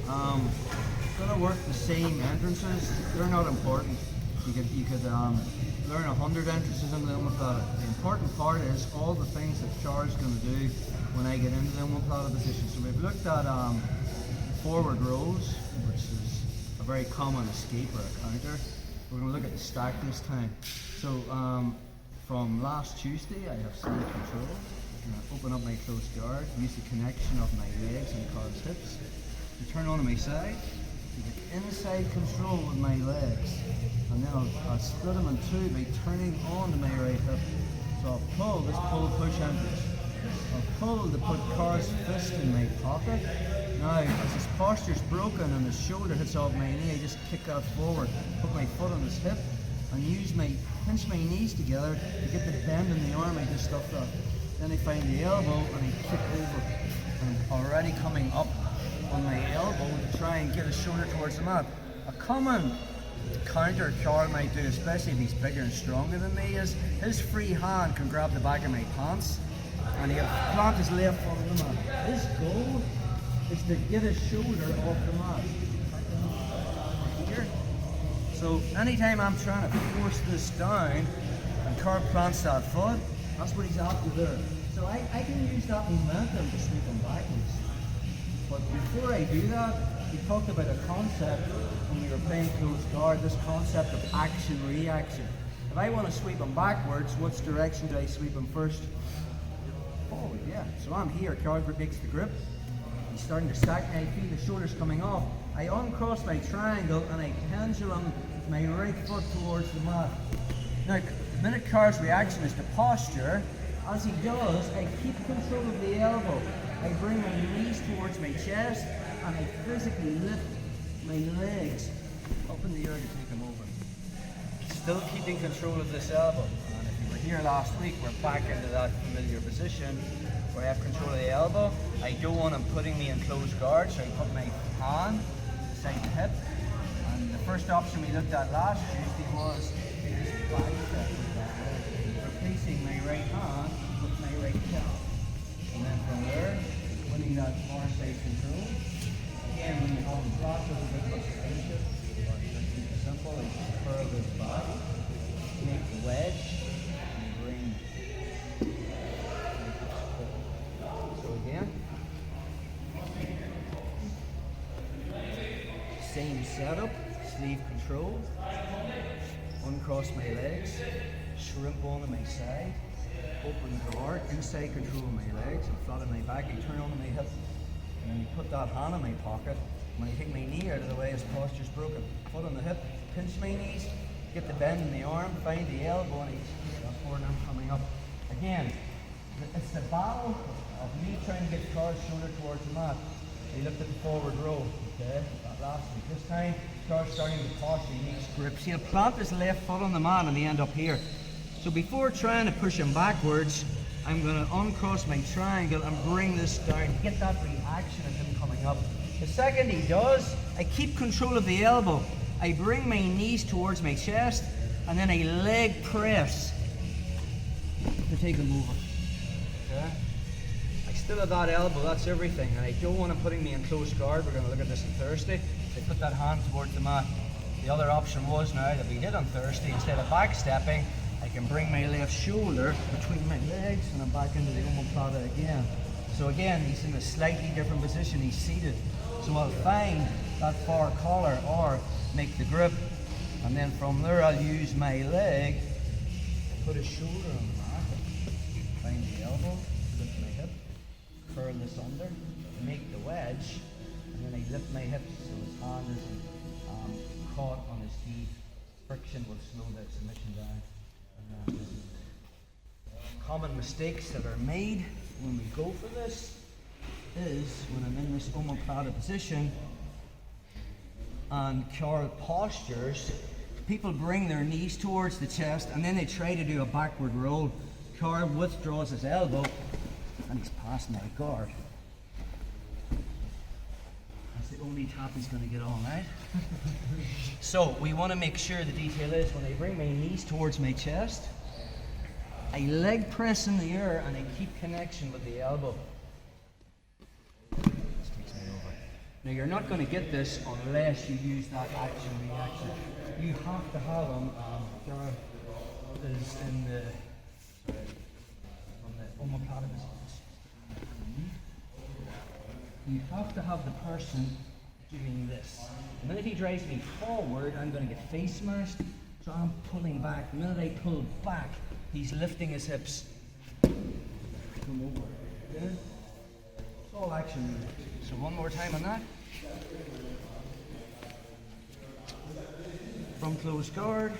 Gonna work the same entrances. They're not important. You could learn 100 entrances in the omoplata. The important part is all the things that Char's going to do when I get into the omoplata position. So we've looked at forward rows, which is a very common escape or a counter. We're going to look at the stack this time. So from last Tuesday, I have side control. Open up my closed guard, use the connection of my legs and car's hips. To turn onto my side, get inside control with my legs, and then I'll split them in two by turning onto my right hip. So I'll pull this pull-push entrance. I'll pull to put car's fist in my pocket. Now, as his posture's broken and his shoulder hits off my knee, I just kick that forward, put my foot on his hip, and pinch my knees together to get the bend in the arm I just stuffed up. Then I find the elbow and I kick over. And I'm already coming up on my elbow to try and get his shoulder towards the mat. A common counter Carl might do, especially if he's bigger and stronger than me, is his free hand can grab the back of my pants and he'll plant his left foot on the mat. His goal is to get his shoulder off the mat. Here. So anytime I'm trying to force this down and Carl plants that foot, that's what he's after there. So I can use that momentum to sweep him backwards. But before I do that, we talked about a concept when we were playing close guard, this concept of action-reaction. If I want to sweep him backwards, which direction do I sweep him first? Forward, yeah. So I'm here, Carl makes the grip. He's starting to stack, I feel the shoulders coming off. I uncross my triangle and I pendulum my right foot towards the mat. Now, the minute Carl's reaction is to posture, as he does, I keep control of the elbow. I bring my knees towards my chest and I physically lift my legs up in the air to take him over. Still keeping control of this elbow. And if you were here last week, we're back into that familiar position where I have control of the elbow. I don't want him putting me in close guard, so I put my hand beside the hip. And the first option we looked at last Tuesday was this back step with that leg, replacing my right hand with my right hip. And then from there, winning that far side control. Again, when you have the process of it, let's finish it. Keep it simple, I just curl this back, make the wedge, and bring. So again, same setup, sleeve control, uncross my legs, shrimp onto my side, open guard, inside control of my legs, and flat on my back, I turn onto my hip, and then you put that hand in my pocket. When I take my knee out of the way, his posture's broken. Foot on the hip, pinch my knees, get the bend in the arm, find the elbow, and I keep that forward and I'm coming up. Again, it's the battle of me trying to get Carl's shoulder towards the mat. I looked at the forward row, okay, that last week. This time, Carl's starting to posture, he needs grip. See, he'll plant his left foot on the mat and he end up here. So before trying to push him backwards, I'm going to uncross my triangle and bring this down, get that reaction of him coming up. The second he does, I keep control of the elbow. I bring my knees towards my chest and then I leg press to take him over. Okay? I still have that elbow, that's everything. And I don't want him putting me in close guard. We're going to look at this on Thursday. I put that hand towards the mat. The other option was now that we did on Thursday, instead of backstepping, I can bring my left shoulder between my legs and I'm back into the omoplata again. So again, he's in a slightly different position, he's seated. So I'll find that far collar or make the grip, and then from there I'll use my leg, put his shoulder on the mat, find the elbow, lift my hip, curl this under, make the wedge, and then I lift my hips so his hand isn't caught on his teeth. Friction will slow that submission down. Common mistakes that are made when we go for this is when I'm in this omoplata position and Carl postures, people bring their knees towards the chest and then they try to do a backward roll. Carl withdraws his elbow and he's past my guard. That's the only tap he's going to get on, right? So we want to make sure the detail is when I bring my knees towards my chest, I leg press in the air and I keep connection with the elbow. This takes me over. Now you're not going to get this unless you use that action reaction. You have to have them. There is in the from the Omoplata. You have to have the person doing this. The minute he drives me forward, I'm going to get face smashed. So I'm pulling back. The minute I pull back, he's lifting his hips. Come over. Okay? It's all action. So one more time on that. From close guard,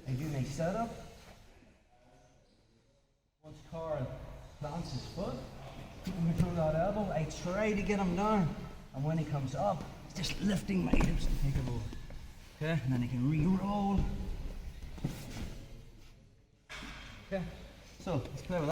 I do my setup. Once Carl plants his foot, control that elbow, I try to get him down. And when he comes up, it's just lifting my hips to take him over. Okay, and then I can re-roll. Okay, so let's play with that.